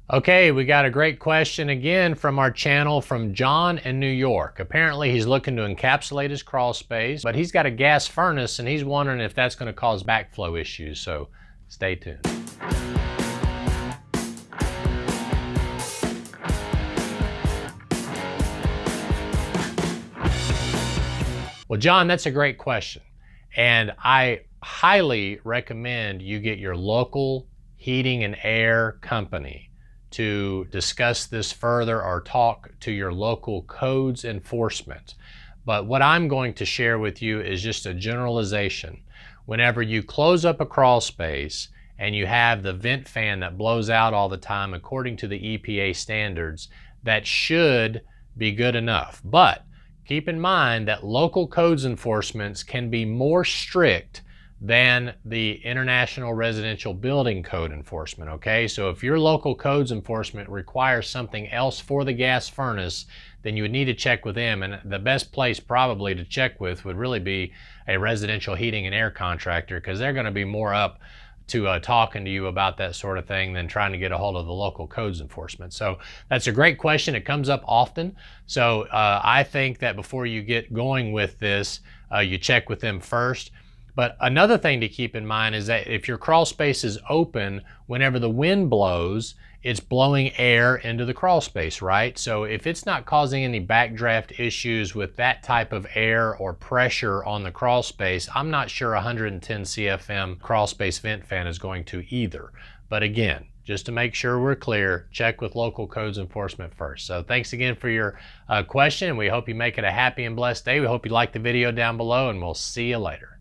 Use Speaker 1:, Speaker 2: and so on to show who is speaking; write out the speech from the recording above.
Speaker 1: Okay, we got a great question again from our channel from John in New York. Apparently he's looking to encapsulate his crawl space, but he's got a gas furnace and he's wondering if that's going to cause backflow issues, so stay tuned. Well, John, that's a great question. And I highly recommend you get your local heating and air company to discuss this further or talk to your local codes enforcement. But what I'm going to share with you is just a generalization. Whenever you close up a crawl space and you have the vent fan that blows out all the time according to the EPA standards, that should be good enough. But keep in mind that local codes enforcements can be more strict than the International Residential Building Code enforcement, okay? So if your local codes enforcement requires something else for the gas furnace, then you would need to check with them, and the best place probably to check with would really be a residential heating and air contractor, because they're gonna be more up to talking to you about that sort of thing than trying to get a hold of the local codes enforcement. So that's a great question. It comes up often. So I think that before you get going with this, you check with them first. But another thing to keep in mind is that if your crawl space is open, whenever the wind blows, it's blowing air into the crawl space, right? So if it's not causing any backdraft issues with that type of air or pressure on the crawl space, I'm not sure 110 CFM crawl space vent fan is going to either. But again, just to make sure we're clear, check with local codes enforcement first. So thanks again for your question. We hope you make it a happy and blessed day. We hope you like the video down below, and we'll see you later.